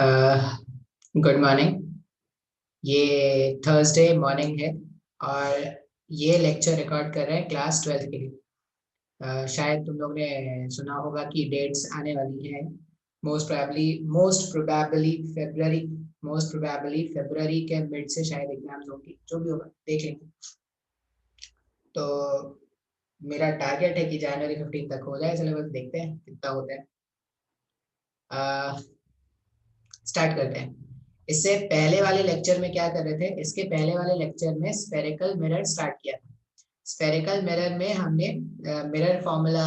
Good morning. ये Thursday morning है और ये लेक्चर रिकॉर्ड कर रहे हैं क्लास 12th के लिए। शायद तुम लोग ने सुना होगा कि डेट्स आने वाली हैं। मोस्ट प्रोबेबली फरवरी के मिड से शायद एग्जाम्स होंगी, जो भी होगा देख लेंगे। तो मेरा टारगेट है कि जनवरी 15 तक हो जाए सिलेबस, देखते हैं कितना होता है। स्टार्ट करते हैं। इससे पहले वाले लेक्चर में क्या कर रहे थे, इसके पहले वाले लेक्चर में स्फेरिकल मिरर स्टार्ट किया था। स्फेरिकल मिरर में हमने मिरर फॉर्मूला,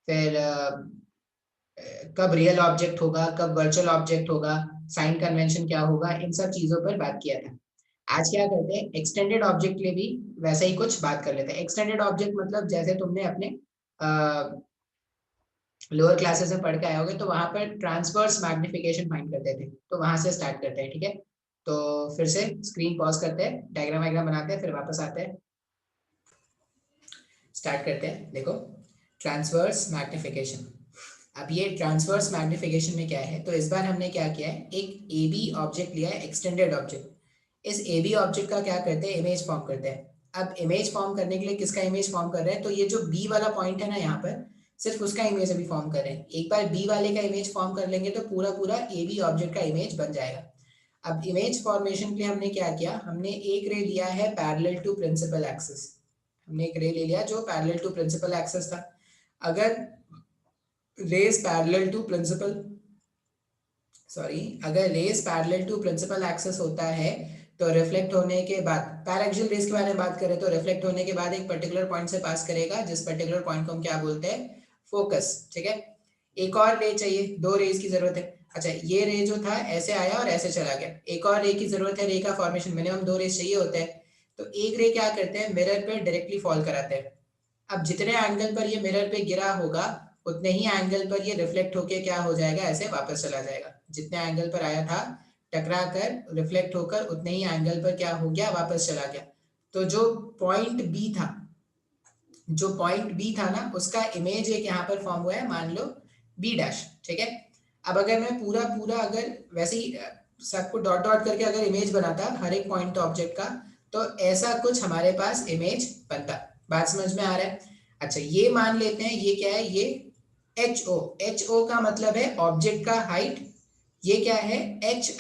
फिर कब रियल ऑब्जेक्ट होगा, कब वर्चुअल ऑब्जेक्ट होगा, साइन कन्वेंशन क्या होगा, इन सब चीजों पर बात किया था। आज क्या करते हैं, एक्सटेंडेड ऑब्जेक्ट के लिए भी वैसा ही कुछ बात कर लेते हैं। एक्सटेंडेड ऑब्जेक्ट मतलब जैसे तुमने अपने लोअर क्लासेस में पढ़ के आए होगे, तो वहां पर ट्रांसवर्स मैग्निफिकेशन फाइंड करते थे, तो वहां से स्टार्ट करते हैं। ठीक है, तो फिर से स्क्रीन पॉज करते हैं, डायग्राम वायग्राम बनाते हैं, फिर वापस आते हैं, स्टार्ट करते हैं। देखो, ट्रांसवर्स मैग्निफिकेशन। अब ये ट्रांसवर्स मैग्निफिकेशन में क्या है, तो इस बार हमने क्या किया है, एक ए बी ऑब्जेक्ट लिया है, एक्सटेंडेड ऑब्जेक्ट। इस ए बी ऑब्जेक्ट का क्या करते हैं, इमेज फॉर्म करते हैं। अब इमेज फॉर्म करने के लिए किसका इमेज फॉर्म कर रहे हैं, तो ये जो बी वाला पॉइंट है ना, यहाँ पर सिर्फ उसका इमेज अभी फॉर्म कर रहे हैं। एक बार बी वाले का इमेज फॉर्म कर लेंगे तो पूरा पूरा ए बी ऑब्जेक्ट का इमेज बन जाएगा। अब इमेज फॉर्मेशन के लिए हमने क्या किया, हमने एक रे लिया है पैरेलल टू प्रिंसिपल एक्सिस। हमने एक रे ले लिया जो पैरेलल टू प्रिंसिपल एक्सिस था। अगर रेज पैरेलल टू प्रिंसिपल अगर rays parallel to principal axis होता है, तो रिफ्लेक्ट होने के बाद, पैरेक्सियल रेज के बारे में बात करें तो रिफ्लेक्ट होने के बाद एक पर्टिकुलर पॉइंट से पास करेगा, जिस पर्टिकुलर पॉइंट को हम क्या बोलते हैं, फोकस। ठीक है, एक और रे चाहिए, दो रेज की जरूरत है। अच्छा, ये रे जो था ऐसे आया और ऐसे चला गया, एक और रे की जरूरत है, रे का फॉर्मेशन मिनिमम दो रेज चाहिए होते हैं। तो एक रे क्या करते हैं, मिरर पे डायरेक्टली फॉल कराते हैं। अब जितने एंगल पर ये मिरर पे गिरा होगा, उतने ही एंगल पर ये रिफ्लेक्ट होके क्या हो जाएगा, ऐसे वापस चला जाएगा। जितने एंगल पर आया था टकरा कर रिफ्लेक्ट होकर, उतने ही एंगल पर क्या हो गया, वापस चला गया। तो जो पॉइंट बी था ना, उसका इमेज एक यहाँ पर फॉर्म हुआ है, मान लो बी डैश। ठीक है, अब अगर मैं पूरा पूरा अगर वैसे ही सबको डॉट डॉट करके अगर इमेज बनाता हर एक पॉइंट ऑब्जेक्ट का, तो ऐसा कुछ हमारे पास इमेज बनता। बात समझ में आ रहा है? अच्छा, ये मान लेते हैं, ये क्या है, ये एच ओ का मतलब है ऑब्जेक्ट का हाइट। ये क्या है, एच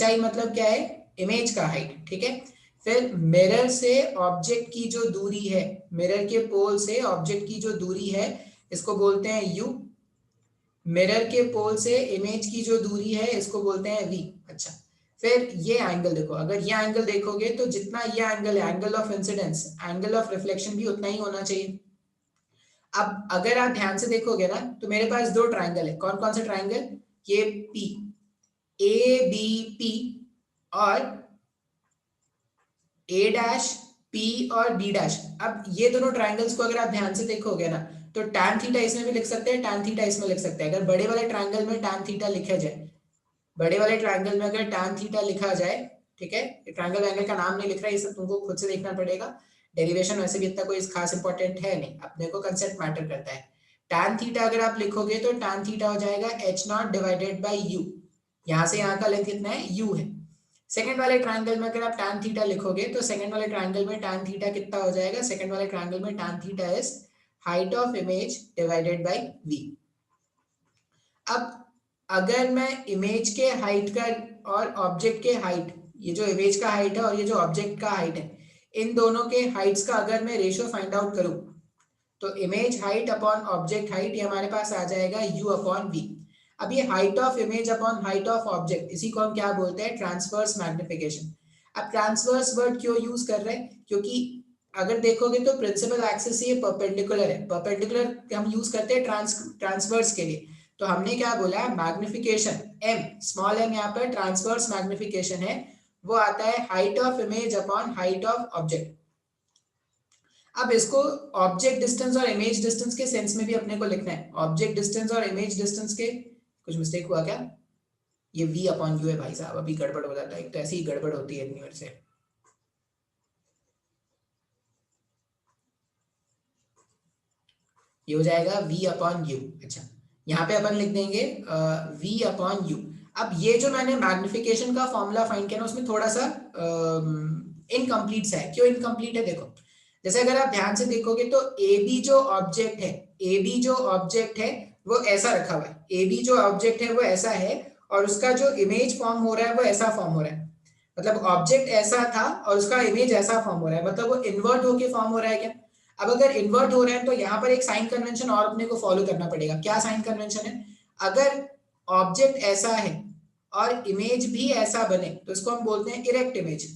आई मतलब क्या है, इमेज का हाइट। ठीक है, फिर मिरर से ऑब्जेक्ट की जो दूरी है, मिरर के पोल से ऑब्जेक्ट की जो दूरी है, इसको बोलते हैं यू। मिरर के पोल से इमेज की जो दूरी है, इसको बोलते हैं वी। अच्छा, फिर ये एंगल देखो, अगर ये एंगल देखोगे तो जितना ये एंगल है, angle of incidence, angle of reflection भी उतना ही होना चाहिए। अब अगर आप ध्यान से देखोगे ना, तो मेरे पास दो ट्राइंगल है। कौन कौन से ट्राइंगल, ये पी, ए बी पी, और ए डैश पी और बी डैश। अब ये दोनों ट्राइंगल्स को अगर आप ध्यान से देखोगे ना, तो टैन थीटा इसमें भी लिख सकते हैं, टैन थीटा इसमें लिख सकते हैं। अगर बड़े वाले ट्राइंगल में टैन थीटा लिखा जाए, बड़े वाले ट्राइंगल में अगर टैन थीटा लिखा जाए, ठीक है, ट्राइंगल एंगल का नाम नहीं लिख रहा है, ये सब तुमको खुद से देखना पड़ेगा। डेरिवेशन वैसे भी इतना कोई खास इंपॉर्टेंट है नहीं, अपने को कंसेप्ट मैटर करता है। टैन थीटा अगर आप लिखोगे तो टैन थीटा हो जाएगा H not divided by you. यहाँ से यहाँ का लेंथ कितना है, यू है। सेकंड वाले ट्राइंगल में अगर आप टैन थीटा लिखोगे, तो सेकंड वाले ट्राइंगल में टैन थीटा कितना हो जाएगा, सेकंड वाले ट्राइंगल में tan theta is height of image divided by v. अब अगर मैं इमेज के हाइट का और ऑब्जेक्ट के हाइट, ये जो इमेज का हाइट है और ये जो ऑब्जेक्ट का हाइट है, इन दोनों के हाइट्स का अगर मैं रेशियो फाइंड आउट करूं, तो image height upon object height, ये हमारे पास आ जाएगा u अपॉन वी। अब ये height of image upon height of object, इसी को हम क्या बोलते हैं, ट्रांसवर्स मैग्निफिकेशन। अब ट्रांसवर्स वर्ड क्यों यूज कर रहे हैं, क्योंकि अगर देखोगे तो प्रिंसिपल एक्सिस ये परपेंडिकुलर है। परपेंडिकुलर हम यूज करते हैं ट्रांसवर्स के लिए। तो हमने क्या बोला, मैग्निफिकेशन m, स्मॉल m यहाँ पर ट्रांसवर्स मैग्निफिकेशन है, वो आता है height of image upon height of object. अब इसको ऑब्जेक्ट डिस्टेंस और इमेज डिस्टेंस के सेंस में भी अपने को लिखना है। ऑब्जेक्ट डिस्टेंस और इमेज डिस्टेंस के, कुछ मिस्टेक हुआ क्या, ये v अपॉन यू है भाई साहब, अभी गड़बड़ हो जाता है, एक तो ऐसी ही गड़बड़ होती है इतनी बार से। ये हो जाएगा v अपॉन यू। अच्छा, यहाँ पे अपन लिख देंगे v अपॉन यू। अब ये जो मैंने मैग्निफिकेशन का फॉर्मूला फाइंड किया ना, उसमें थोड़ा सा इनकम्प्लीट सा है। क्यों इनकम्प्लीट है देखो, जैसे अगर आप ध्यान से देखोगे तो ए बी जो ऑब्जेक्ट है, ए बी जो ऑब्जेक्ट है वो ऐसा रखा हुआ है, ए बी जो ऑब्जेक्ट है वो ऐसा है, और उसका जो इमेज फॉर्म हो रहा है वो ऐसा फॉर्म हो रहा है। मतलब ऑब्जेक्ट ऐसा था और उसका इमेज ऐसा फॉर्म हो रहा है, मतलब वो इन्वर्ट होके फॉर्म हो रहा है क्या। अब अगर इन्वर्ट हो रहा है तो यहाँ पर एक साइन कन्वेंशन और अपने को फॉलो करना पड़ेगा। क्या साइन कन्वेंशन है, अगर ऑब्जेक्ट ऐसा है और इमेज भी ऐसा बने तो इसको हम बोलते हैं इरेक्ट इमेज।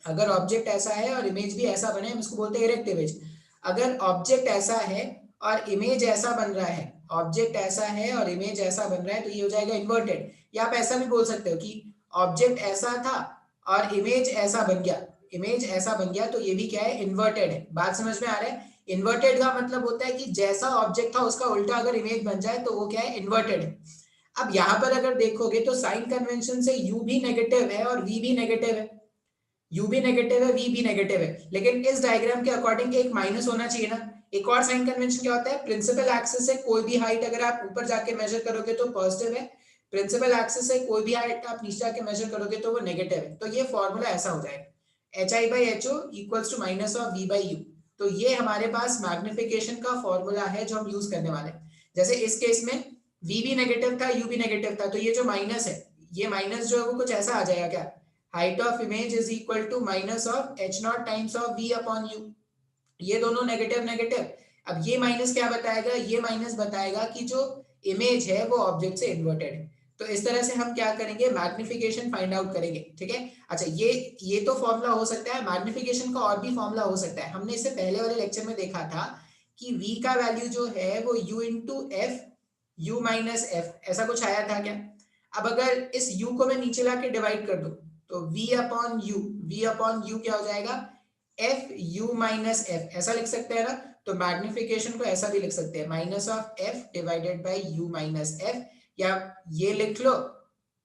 अगर ऑब्जेक्ट ऐसा है और इमेज भी ऐसा बने, हम इसको बोलते हैं इरेक्ट इमेज। अगर ऑब्जेक्ट ऐसा है और इमेज ऐसा बन रहा है, ऑब्जेक्ट ऐसा है और इमेज ऐसा बन रहा है, तो ये हो जाएगा इन्वर्टेड। या आप ऐसा भी बोल सकते हो कि ऑब्जेक्ट ऐसा था और इमेज ऐसा बन गया, इमेज ऐसा बन गया, तो ये भी क्या है, इन्वर्टेड है। बात समझ में आ रहा है। इन्वर्टेड का मतलब होता है कि जैसा ऑब्जेक्ट था उसका उल्टा अगर इमेज बन जाए तो वो क्या है, इन्वर्टेड है। अब यहाँ पर अगर देखोगे तो साइन कन्वेंशन से u भी नेगेटिव है और v भी नेगेटिव है, u भी नेगेटिव है, v भी नेगेटिव है, लेकिन इस डायग्राम के अकॉर्डिंग एक माइनस होना चाहिए ना। एक और साइन कन्वेंशन क्या होता है, प्रिंसिपल एक्सिस से कोई भी हाइट अगर आप ऊपर जाके मेजर करोगे तो पॉजिटिव है, प्रिंसिपल एक्सिस से कोई भी हाइट आप नीचे जाके मेजर करोगे तो वो नेगेटिव है। तो ये फॉर्मूला ऐसा हो जाएगा, h i by h o equals to minus of v by u. तो ये हमारे पास मैग्निफिकेशन का फॉर्मूला है जो हम यूज करने वाले हैं। जैसे इस केस में v भी नेगेटिव था, u भी नेगेटिव था, तो ये जो माइनस है, ये माइनस जो है वो कुछ ऐसा आ जाएगा क्या, height of image is equal to minus of h not times of v upon u. ये दोनों नेगेटिव नेगेटिव। अब ये माइनस क्या बताएगा, ये माइनस बताएगा कि जो इमेज है वो ऑब्जेक्ट से इन्वर्टेड है। तो इस तरह से हम क्या करेंगे, मैग्निफिकेशन फाइंड आउट करेंगे, ठीक है। अच्छा, ये तो फॉर्मूला हो सकता है, मैग्निफिकेशन का और भी फॉर्मूला हो सकता है। हमने इससे पहले वाले लेक्चर में देखा था कि v का वैल्यू जो है वो u into F u minus F, ऐसा कुछ आया था क्या। अब अगर इस u को मैं नीचे लाके डिवाइड कर दूं तो v अपॉन यू क्या हो जाएगा, एफ यू माइनस एफ, ऐसा लिख सकते हैं ना। तो मैग्निफिकेशन को ऐसा भी लिख सकते हैं, minus of F divided by you minus F, या ये लिख लो,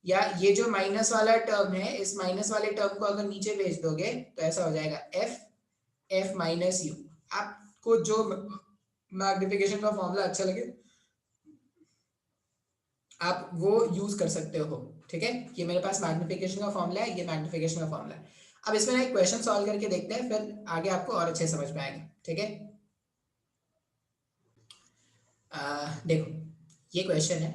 या ये जो माइनस वाला टर्म है, इस माइनस वाले टर्म को अगर नीचे भेज दोगे तो ऐसा हो जाएगा एफ माइनस यू। आपको जो मैग्निफिकेशन का फॉर्मूला अच्छा लगे आप वो यूज कर सकते हो, ठीक है। ये मेरे पास मैग्निफिकेशन का फॉर्मूला है, ये मैग्निफिकेशन का फॉर्मूला है। अब इसमें ना एक क्वेश्चन सॉल्व करके देखते हैं, फिर आगे आपको और अच्छे समझ में आएगा, ठीक है। देखो ये क्वेश्चन है,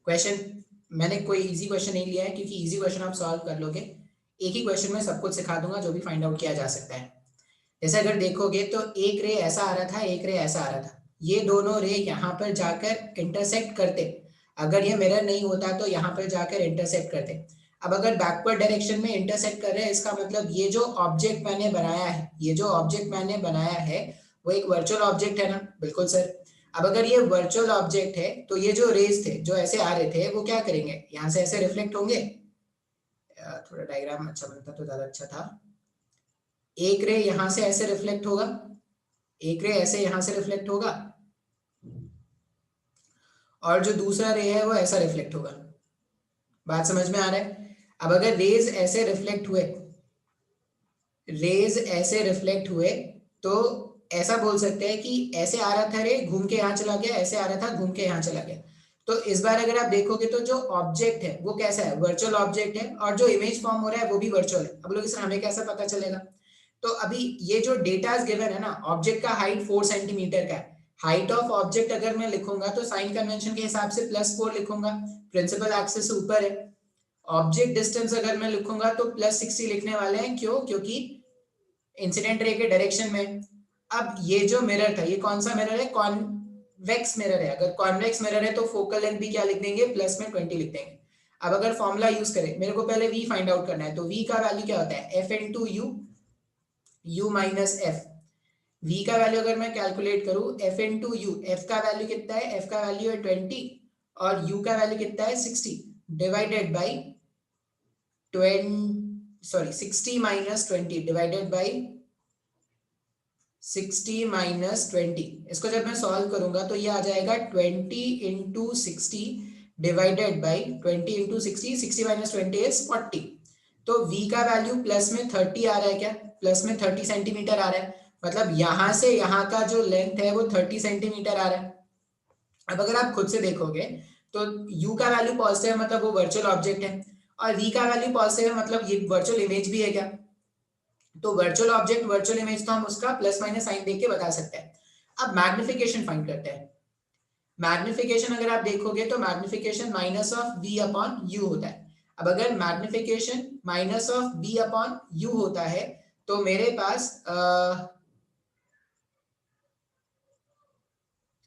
क्वेश्चन मैंने कोई इजी क्वेश्चन नहीं लिया है क्योंकि इजी क्वेश्चन आप सॉल्व कर लोगे। एक ही क्वेश्चन में सब कुछ सिखा दूंगा जो भी फाइंड आउट किया जा सकता है। जैसे अगर देखोगे तो एक रे ऐसा आ रहा था, एक रे ऐसा आ रहा था, ये दोनों रे यहाँ पर जाकर इंटरसेक्ट करते, अगर ये मिरर नहीं होता तो यहाँ पर जाकर इंटरसेक्ट करते। अब अगर बैकवर्ड डायरेक्शन में इंटरसेक्ट कर रहे हैं, इसका मतलब ये जो ऑब्जेक्ट मैंने बनाया है, ये जो ऑब्जेक्ट मैंने बनाया है वो एक वर्चुअल ऑब्जेक्ट है ना। बिल्कुल सर। अब अगर ये वर्चुअल ऑब्जेक्ट है तो ये जो रेज थे जो ऐसे आ रहे थे वो क्या करेंगे, यहाँ से ऐसे रिफ्लेक्ट होंगे। थोड़ा डायग्राम अच्छा बनता तो ज्यादा अच्छा था। एक रे यहां से ऐसे रिफ्लेक्ट होगा, एक रे ऐसे यहां से रिफ्लेक्ट होगा, और जो दूसरा रे है वो ऐसा रिफ्लेक्ट होगा। बात समझ में आ रहा है। अब अगर रेज ऐसे रिफ्लेक्ट हुए, रेज ऐसे रिफ्लेक्ट हुए, तो ऐसा बोल सकते हैं कि ऐसे आ रहा था रे, घूम के यहाँ चला गया, ऐसे आ रहा था घूम के यहाँ चला गया। तो इस बार अगर आप देखोगे तो जो ऑब्जेक्ट है वो कैसा है, वर्चुअल ऑब्जेक्ट है, और जो इमेज फॉर्म हो रहा है वो भी वर्चुअल है। अब लोग सर हमें कैसे पता चलेगा, तो अभी ये जो डेटा गिवन है ना, ऑब्जेक्ट का हाइट 4 सेंटीमीटर का है। हाइट ऑफ ऑब्जेक्ट अगर मैं लिखूंगा तो साइन कन्वेंशन के हिसाब से +4 लिखूंगा, प्रिंसिपल एक्सिस से ऊपर है। ऑब्जेक्ट डिस्टेंस अगर मैं लिखूंगा तो +60 लिखने वाले हैं, क्यों, क्योंकि इंसिडेंट रे के डायरेक्शन में। अब ये जो मिरर था, ये कौन सा मिरर है, कॉन्वेक्स मिरर है। अगर कॉन्वेक्स मिरर है तो फोकल लेंथ भी क्या लिख देंगे, +20 लिख देंगे। अब अगर फॉर्मूला यूज करें, मेरे को पहले v फाइंड आउट करना है, तो v का वैल्यू क्या होता है, f into u minus F. v का वैल्यू अगर मैं कैलकुलेट करूं, f इंटू यू, एफ का वैल्यू कितना है, f का वैल्यू है 20 और u का वैल्यू कितना है 60, divided by 60 minus 20 divided by 60 minus 20। इसको जब मैं सॉल्व करूंगा तो ये आ जाएगा 20 into 60 divided by 20 into 60, 60 minus 20 is 40। तो v का वैल्यू प्लस में 30 आ रहा है क्या, प्लस में 30 सेंटीमीटर आ रहा है, मतलब यहां से यहां का जो लेंथ है वो 30 सेंटीमीटर आ रहा है। अब अगर आप खुद से देखोगे तो u का वैल्यू पॉजिटिव है मतलब वो वर्चुअल ऑब्जेक्ट है, और v का वैल्यू पॉजिटिव है मतलब ये वर्चुअल इमेज भी है क्या? तो वर्चुअल ऑब्जेक्ट वर्चुअल इमेज तो हम उसका प्लस माइनस साइन देख के बता सकते हैं। अब मैग्निफिकेशन फाइंड करते हैं। मैग्निफिकेशन अगर आप देखोगे तो magnification minus of v upon u होता है। अब अगर magnification minus of v upon u होता है तो मेरे पास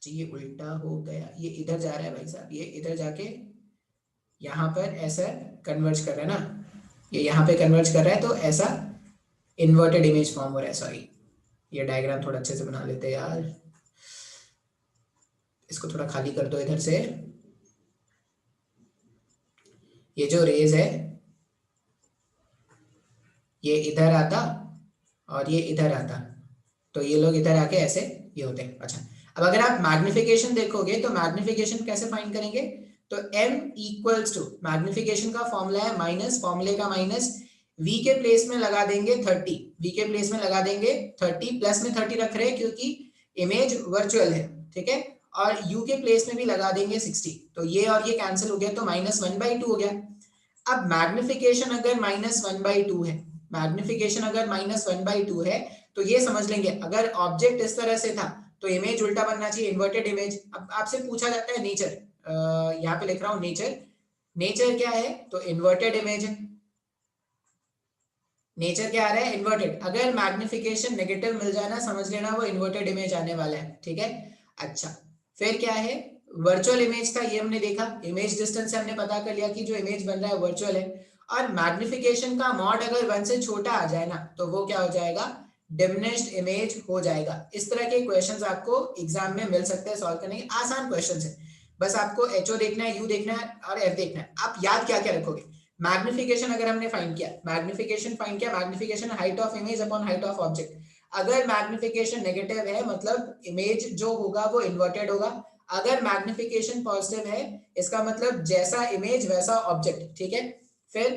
ये उल्टा हो गया, ये इधर जा रहा है भाई साहब, ये इधर जाके यहाँ पर ऐसा कन्वर्ज कर रहा है ना, ये यहाँ पे कन्वर्ज कर रहा है, तो ऐसा इन्वर्टेड इमेज फॉर्म हो रहा है। सॉरी, ये डायग्राम थोड़ा अच्छे से बना लेते हैं यार, इसको थोड़ा खाली कर दो इधर से। ये जो रेज है ये इधर आता और ये इधर आता, तो ये लोग इधर आके ऐसे ये होते हैं। अच्छा, अब अगर आप मैग्निफिकेशन देखोगे तो मैग्निफिकेशन कैसे फाइंड करेंगे? तो m इक्वल्स टू, मैग्निफिकेशन का फॉर्मूला है माइनस, फॉर्मूले का माइनस, v के प्लेस में लगा देंगे 30, v के प्लेस में लगा देंगे 30, प्लस में 30 रख रहे हैं क्योंकि इमेज वर्चुअल है, ठीक है, और u के प्लेस में भी लगा देंगे 60, तो ये और ये कैंसिल हो गया तो -1/2 हो गया। अब मैग्निफिकेशन अगर -1/2 है, मैग्निफिकेशन अगर -1/2 है तो ये समझ लेंगे अगर ऑब्जेक्ट इस तरह से था तो इमेज उल्टा बनना चाहिए, इन्वर्टेड इमेज। अब आपसे पूछा जाता है नेचर, यहाँ पे लिख रहा हूं नेचर, नेचर क्या है? तो इन्वर्टेड इमेज है, नेचर क्या आ रहा है? इन्वर्टेड। अगर मैग्निफिकेशन नेगेटिव मिल जाए ना, समझ लेना वो इन्वर्टेड इमेज आने वाला है, ठीक है। अच्छा, फिर क्या है? वर्चुअल इमेज था, ये हमने देखा, इमेज डिस्टेंस से हमने पता कर लिया कि जो इमेज बन रहा है वर्चुअल है, और मैग्निफिकेशन का मॉड अगर 1 से छोटा आ जाए ना तो वो क्या हो जाएगा? डिमिनिश्ड इमेज हो जाएगा। इस तरह के क्वेश्चंस आपको एग्जाम में मिल सकते हैं, सॉल्व करने के आसान क्वेश्चंस है। बस आपको एचओ देखना है, यू देखना है और एफ देखना है। आप याद क्या क्या रखोगे? मैग्निफिकेशन अगर हमने फाइंड किया, मैग्निफिकेशन फाइंड किया, magnification height of image upon height of object. अगर मैग्निफिकेशन नेगेटिव है मतलब इमेज जो होगा वो इन्वर्टेड होगा, अगर मैग्निफिकेशन पॉजिटिव है इसका मतलब जैसा इमेज वैसा ऑब्जेक्ट, ठीक है। फिर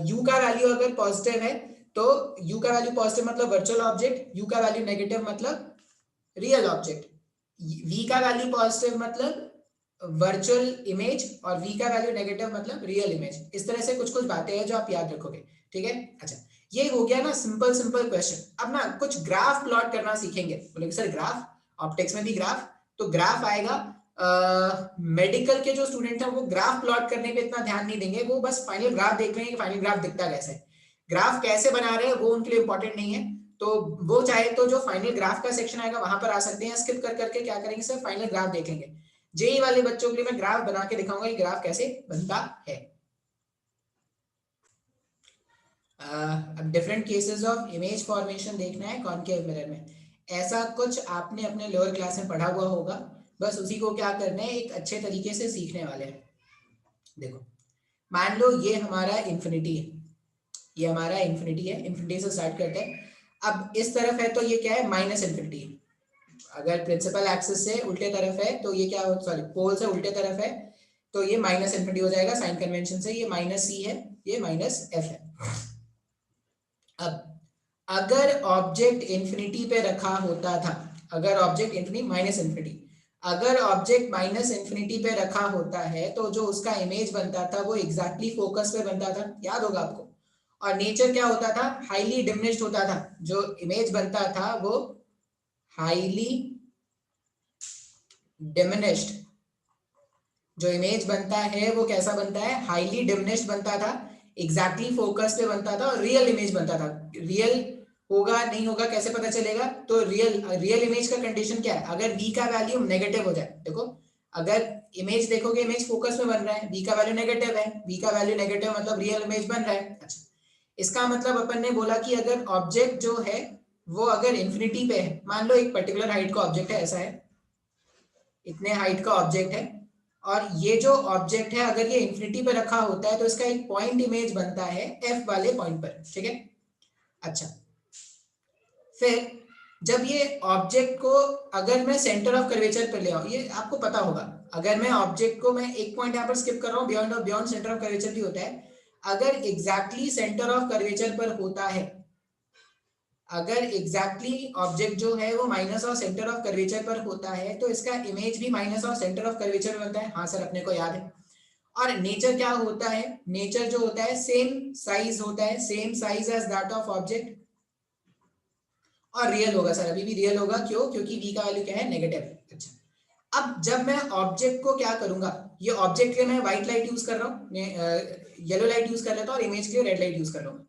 u का वैल्यू अगर पॉजिटिव है तो u का वैल्यू पॉजिटिव मतलब वर्चुअल ऑब्जेक्ट, u का वैल्यू नेगेटिव मतलब रियल ऑब्जेक्ट, v का वैल्यू पॉजिटिव मतलब वर्चुअल इमेज और v का वैल्यू नेगेटिव मतलब रियल इमेज। इस तरह से कुछ कुछ बातें हैं जो आप याद रखोगे, ठीक है। अच्छा, ये हो गया ना सिंपल सिंपल क्वेश्चन। अब ना कुछ ग्राफ प्लॉट करना सीखेंगे। बोले सर ग्राफ, ऑप्टिक्स में भी ग्राफ, तो ग्राफ आएगा। मेडिकल के जो स्टूडेंट हैं वो ग्राफ प्लॉट करने पे इतना ध्यान नहीं देंगे, वो बस फाइनल ग्राफ देख रहे हैं कि फाइनल ग्राफ दिखता कैसे है, ग्राफ कैसे बना रहे हैं वो उनके लिए इंपॉर्टेंट नहीं है। तो वो चाहे तो जो फाइनल ग्राफ का सेक्शन आएगा वहां पर आ सकते हैं, स्किप कर करके क्या करेंगे सर फाइनल ग्राफ देखेंगे। जेई वाले बच्चों के लिए मैं ग्राफ बना के दिखाऊंगा कि ग्राफ कैसे बनता है। अब different cases of image formation देखना है कॉनकेव मिरर में। ऐसा कुछ आपने अपने लोअर क्लास में पढ़ा हुआ होगा, बस उसी को क्या करना है एक अच्छे तरीके से सीखने वाले हैं। देखो, मान लो ये हमारा इंफिनिटी है, ये हमारा इंफिनिटी है, इंफिनिटी से स्टार्ट करते हैं। अब इस तरफ है तो ये क्या है? Minus infinity. अगर प्रिंसिपल एक्सिस से उल्टे तरफ है तो ये क्या हो, सॉरी पोल से उल्टे तरफ है तो ये माइनस इंफिनिटी हो जाएगा साइन कन्वेंशन से। ये माइनस सी है, ये माइनस एफ है। अब अगर ऑब्जेक्ट इंफिनिटी पे रखा होता था, अगर ऑब्जेक्ट इंफिनिटी माइनस इंफिनिटी, अगर ऑब्जेक्ट माइनस इंफिनिटी पे रखा होता है तो जो उसका इमेज बनता था वो एग्जैक्टली फोकस पे बनता था, याद होगा आपको। और नेचर क्या होता था? हाईली डिमिनिश्ड होता था, जो इमेज बनता था वो हाईली डिमिनिश्ड, जो इमेज बनता है वो कैसा बनता है? हाईली डिमिनिश्ड बनता था, एग्जैक्टली फोकस पे बनता था और रियल इमेज बनता था। रियल होगा नहीं होगा कैसे पता चलेगा? तो रियल इमेज का कंडीशन क्या है? अगर v का वैल्यू नेगेटिव हो जाए, देखो अगर इमेज देखोगे इमेज फोकस में बन रहा है, v का वैल्यू नेगेटिव है, v का वैल्यू नेगेटिव मतलब रियल इमेज बन रहा है। अच्छा, इसका मतलब अपन ने बोला कि अगर ऑब्जेक्ट जो है वो अगर इंफिनिटी पे है, मान लो एक पर्टिकुलर हाइट का ऑब्जेक्ट है, ऐसा है, इतने हाइट का ऑब्जेक्ट है, और ये जो ऑब्जेक्ट है अगर ये इंफिनिटी पे रखा होता है तो इसका एक पॉइंट इमेज बनता है एफ वाले पॉइंट पर, ठीक है। अच्छा, फिर जब ये ऑब्जेक्ट को अगर मैं सेंटर ऑफ कर्वेचर पर ले आऊं, ये आपको पता होगा, अगर मैं ऑब्जेक्ट को, मैं एक पॉइंट यहाँ पर स्किप कर रहा हूँ, बियॉन्ड सेंटर ऑफ कर्वेचर भी होता है, अगर एग्जैक्टली सेंटर ऑफ कर्वेचर पर होता है, अगर एग्जैक्टली ऑब्जेक्ट जो है वो माइनस और सेंटर ऑफ कर्वेचर पर होता है तो इसका इमेज भी माइनस और सेंटर ऑफ कर्वेचर में बनता है। हाँ सर, अपने को याद है। और नेचर क्या होता है, नेचर जो होता है सेम साइज होता है, same size as that of object, और रियल होगा सर, अभी भी रियल होगा। क्यों? क्योंकि v का वैल्यू क्या है, नेगेटिव। अच्छा, अब जब मैं ऑब्जेक्ट को क्या करूंगा, ये ऑब्जेक्ट के लिए मैं व्हाइट लाइट यूज कर रहा हूँ, येलो लाइट यूज कर लेता हूँ, और इमेज के लिए रेड लाइट यूज कर रहा हूँ।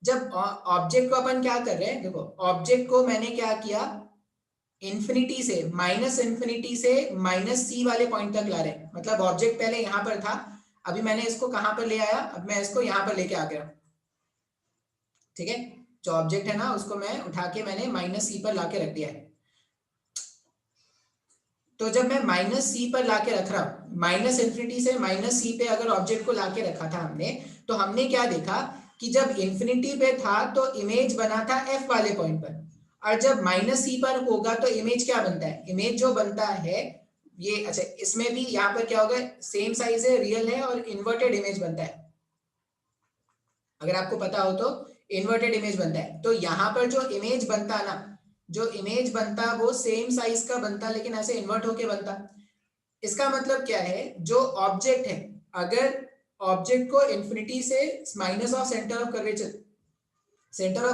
जब ऑब्जेक्ट को अपन क्या कर रहे हैं, देखो ऑब्जेक्ट को मैंने क्या किया, इंफिनिटी से माइनस सी वाले पॉइंट तक ला रहे हैं। मतलब ऑब्जेक्ट पहले यहां पर था, अभी मैंने इसको कहां पर ले आया, अब मैं इसको यहां पर लेके आ गया। ठीक है, जो ऑब्जेक्ट है ना उसको मैं उठा के मैंने माइनस सी पर लाके रख दिया है। तो जब मैं माइनस सी पर लाके रख रहा हूं, माइनस इंफिनिटी से माइनस सी पे अगर ऑब्जेक्ट को लाके रखा था हमने, तो हमने क्या देखा कि जब इंफिनिटी पे था तो इमेज बना था एफ वाले पॉइंट पर, और जब माइनस सी पर होगा तो इमेज क्या बनता है, इमेज जो बनता है ये, अच्छा इसमें भी यहाँ पर क्या होगा, सेम साइज है, रियल है, और इन्वर्टेड इमेज बनता है। अगर आपको पता हो तो इन्वर्टेड इमेज बनता है। तो यहाँ पर जो इमेज बनता ना, जो इमेज बनता वो सेम साइज का बनता, लेकिन ऐसे इन्वर्ट होके बनता। इसका मतलब क्या है, जो ऑब्जेक्ट है, अगर ऑब्जेक्ट को इंफिनिटी से minus of centre of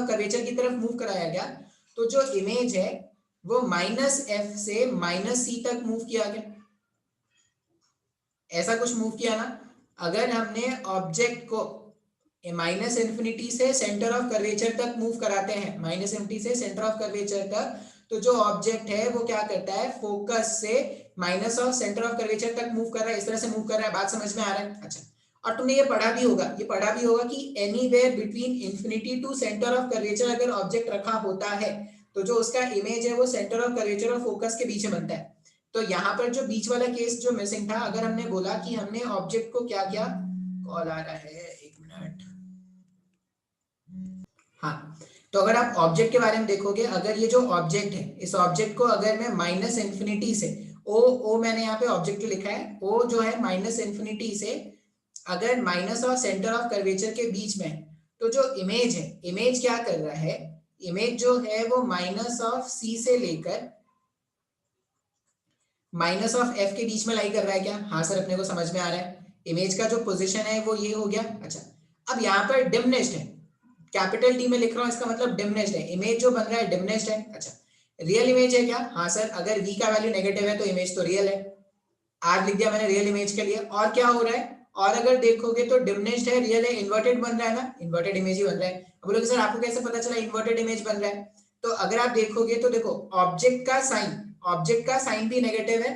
curvature की तरफ मूव कराया गया, तो जो इमेज है वो माइनस एफ से माइनस सी तक मूव किया गया, ऐसा कुछ मूव किया ना। अगर हमने ऑब्जेक्ट को माइनस इंफिनिटी से सेंटर ऑफ कर्वेचर तक मूव कराते हैं, माइनस इंफिनिटी से सेंटर ऑफ कर्वेचर तक, तो जो ऑब्जेक्ट है वो क्या करता है, फोकस से minus of centre of curvature तक मूव कर रहा है, इस तरह से मूव कर रहा है। बात समझ में आ रहा है? अच्छा, और तुमने ये पढ़ा भी होगा कि anywhere between infinity to centre of curvature अगर ऑब्जेक्ट रखा होता है तो जो उसका इमेज है वो सेंटर ऑफ कर्वेचर और फोकस के बीच में बनता है। तो यहाँ पर जो बीच वाला केस जो मिसिंग था, अगर हमने बोला कि हमने ऑब्जेक्ट को क्या किया, कॉल आ रहा है, एक मिनट। हाँ, तो अगर आप ऑब्जेक्ट के बारे में देखोगे, अगर ये जो ऑब्जेक्ट है, इस ऑब्जेक्ट को अगर मैं माइनस इंफिनिटी से ओ मैंने यहाँ पे ऑब्जेक्ट लिखा है, ओ जो है माइनस इंफिनिटी से अगर माइनस और सेंटर ऑफ कर्वेचर के बीच में, तो जो इमेज है, इमेज क्या कर रहा है, इमेज जो है वो माइनस ऑफ सी से लेकर माइनस ऑफ एफ के बीच में लाई कर रहा है क्या? हाँ सर, अपने को समझ में आ रहा है। इमेज का जो पोजीशन है वो ये हो गया। अच्छा, अब यहाँ पर डिमनेस्ड है, कैपिटल टी में लिख रहा हूँ, इसका मतलब डिमनेस्ड है, इमेज जो बन रहा है डिमनेस्ड है। अच्छा, रियल इमेज है क्या? हाँ सर, अगर v का वैल्यू नेगेटिव है तो इमेज तो रियल है, आर लिख दिया मैंने रियल इमेज के लिए। और क्या हो रहा है, और अगर देखोगे तो डिमनेस्ड है, रियल है, इन्वर्टेड बन रहा है ना, इन्वर्टेड इमेज ही बन रहा है। अब बोलोगे सर आपको कैसे पता चला इन्वर्टेड इमेज बन रहा है? तो अगर आप देखोगे तो देखो, ऑब्जेक्ट का साइन भी नेगेटिव है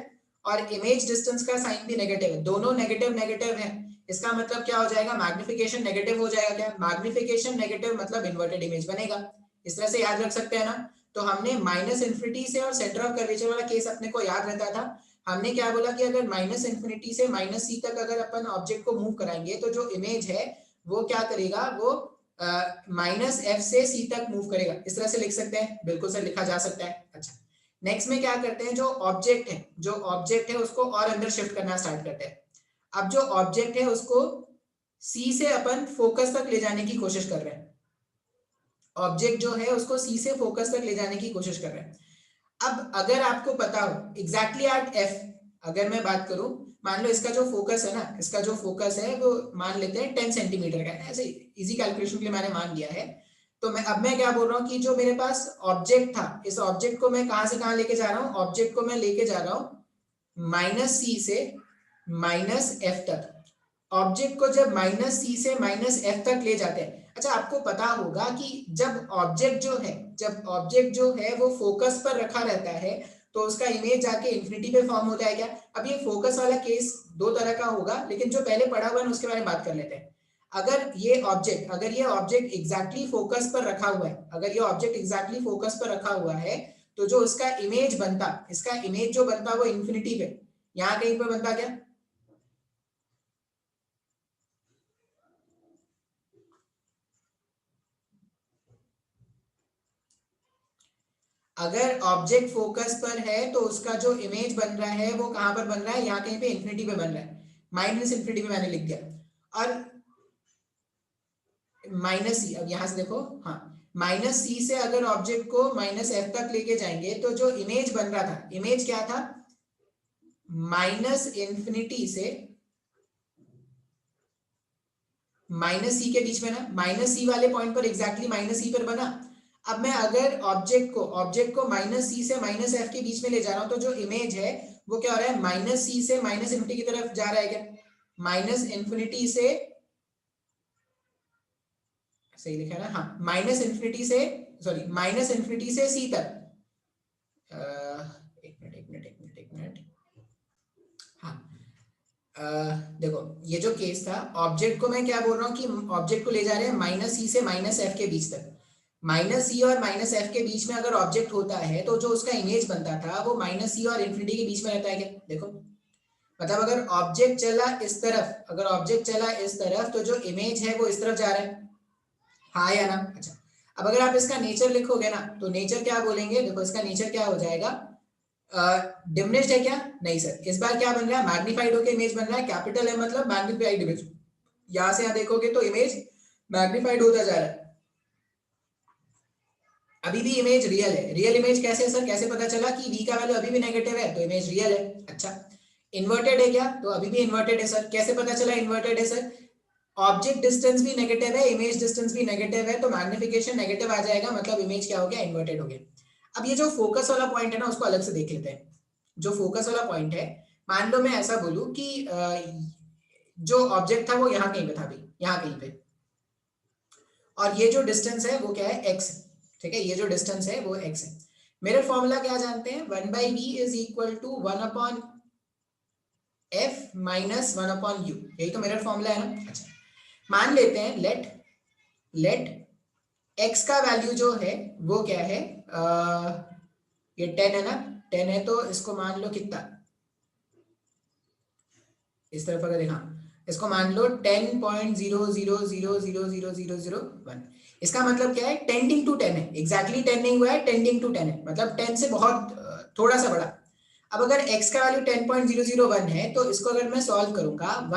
और इमेज डिस्टेंस का साइन भी नेगेटिव है, दोनों नेगेटिव नेगेटिव है। इसका मतलब क्या हो जाएगा, मैग्निफिकेशन नेगेटिव हो जाएगा। क्या मैग्निफिकेशन नेगेटिव मतलब इन्वर्टेड इमेज बनेगा। इस तरह से याद रख सकते हैं ना। तो हमने माइनस इंफिनिटी से और सेंटर ऑफ कर्वेचर वाला केस अपने को याद रहता था। हमने क्या बोला कि अगर माइनस इंफिनिटी से माइनस सी तक अगर अपन ऑब्जेक्ट को मूव कराएंगे तो जो इमेज है वो क्या करेगा, वो माइनस एफ से सी तक मूव करेगा। इस तरह से लिख सकते हैं, बिल्कुल सर लिखा जा सकता है। अच्छा, नेक्स्ट में क्या करते हैं, जो ऑब्जेक्ट है उसको और अंदर शिफ्ट करना स्टार्ट करते हैं। अब जो ऑब्जेक्ट है उसको सी से अपन फोकस तक ले जाने की कोशिश कर रहे हैं, ऑब्जेक्ट जो है उसको सी से फोकस तक ले जाने की कोशिश कर रहे हैं। अब अगर आपको पता हो एग्जैक्टली एट एफ, अगर मैं बात करूं, मान लो इसका जो फोकस है ना, इसका जो फोकस है वो मान लेते हैं 10 सेंटीमीटर का है, ऐसे इजी कैलकुलेशन के लिए मैंने मान लिया है। तो मैं क्या बोल रहा हूँ कि जो मेरे पास ऑब्जेक्ट था, इस ऑब्जेक्ट को मैं कहां से कहां लेके जा रहा हूँ, ऑब्जेक्ट को मैं लेके जा रहा हूँ माइनस सी से माइनस एफ तक। ऑब्जेक्ट को जब माइनस सी से माइनस एफ तक ले जाते हैं, अच्छा आपको पता होगा कि जब ऑब्जेक्ट जो है वो फोकस पर रखा रहता है तो उसका इमेज जाके इंफिनिटी पे फॉर्म होता है क्या? अब ये फोकस वाला केस दो तरह का होगा, लेकिन जो पहले पढ़ा हुआ है उसके बारे में बात कर लेते हैं। अगर ये ऑब्जेक्ट एग्जैक्टली फोकस पर रखा हुआ है, तो जो उसका इमेज बनता, इसका इमेज जो बनता वो इंफिनिटी पे यहाँ कहीं पर बनता क्या? अगर ऑब्जेक्ट फोकस पर है तो उसका जो इमेज बन रहा है वो कहां पर बन रहा है, यहाँ कहीं पे इंफिनिटी पे बन रहा है, माइनस इंफिनिटी पे मैंने लिख दिया। और माइनस सी, अब यहां से देखो, हाँ माइनस सी से अगर ऑब्जेक्ट को माइनस एफ तक लेके जाएंगे तो जो इमेज बन रहा था, इमेज क्या था, माइनस इंफिनिटी से माइनस सी के बीच में ना, माइनस सी वाले पॉइंट पर एग्जैक्टली माइनस सी पर बना। अब मैं अगर ऑब्जेक्ट को माइनस सी से माइनस एफ के बीच में ले जा रहा हूं तो जो इमेज है वो क्या हो रहा है, माइनस सी से माइनस इंफिनिटी की तरफ जा रहा है क्या, माइनस इंफिनिटी से, सही लिखा है ना, हाँ, माइनस इंफिनिटी से, सॉरी माइनस इंफिनिटी से सी तक। एक मिनट, हाँ, देखो ये जो केस था, ऑब्जेक्ट को मैं क्या बोल रहा हूँ कि ऑब्जेक्ट को ले जा रहे हैं माइनस सी से माइनस एफ के बीच तक। माइनस सी और माइनस एफ के बीच में अगर ऑब्जेक्ट होता है तो जो उसका इमेज बनता था वो माइनस सी और इंफिनिटी के बीच में रहता है क्या, देखो, मतलब अगर ऑब्जेक्ट चला इस तरफ, अगर ऑब्जेक्ट चला इस तरफ तो जो इमेज है वो इस तरफ जा रहा है, हाँ या ना। अच्छा, अब अगर आप इसका नेचर लिखोगे ना तो नेचर क्या बोलेंगे, देखो इसका नेचर क्या हो जाएगा, डिमिनिश्ड है क्या, नहीं सर, इस बार क्या बन रहा है, मैग्नीफाइड होकर इमेज बन रहा है, कैपिटल है मतलब मैग्नीफाइड इमेज, यहां से यहां देखोगे तो इमेज मैग्नीफाइड होता जा रहा है। अभी भी इमेज रियल है, रियल इमेज कैसे है सर, कैसे पता चला कि v का वैल्यू अभी भी नेगेटिव है तो इमेज रियल है। अच्छा, इन्वर्टेड है क्या, तो अभी भी इन्वर्टेड है सर, कैसे पता चला इन्वर्टेड है सर, ऑब्जेक्ट डिस्टेंस भी नेगेटिव है, इमेज डिस्टेंस भी नेगेटिव है, तो मैग्निफिकेशन नेगेटिव आ जाएगा, मतलब इमेज क्या हो गया, इन्वर्टेड हो गया। अब ये जो फोकस वाला पॉइंट है ना उसको अलग से देख लेते हैं। जो फोकस वाला पॉइंट है, मान लो मैं ऐसा बोलूं कि जो ऑब्जेक्ट था वो यहाँ कहीं पे था, भाई यहाँ कहीं पे, और ये जो डिस्टेंस है वो क्या है, एक्स, ठीक है, ये जो डिस्टेंस है वो एक्स है। मिरर फॉर्मूला क्या जानते हैं, 1/v is equal to 1/f minus 1/u, यही तो मिरर फॉर्मूला है ना। अच्छा, मान लेते हैं लेट x का वैल्यू जो है वो क्या है, ये 10 है ना, 10 है तो इसको मान लो कितना, इस तरफ अगर देखा, इसको मान लो 10.00000001, इसका मतलब क्या है, टेंडिंग टू 10 है, एग्जैक्टली 10 नहीं हुआ है, टेंडिंग टू 10 है, मतलब 10 से बहुत थोड़ा सा बड़ा। अब अगर x का वैल्यू 10.001 है तो इसको अगर मैं सॉल्व करूंगा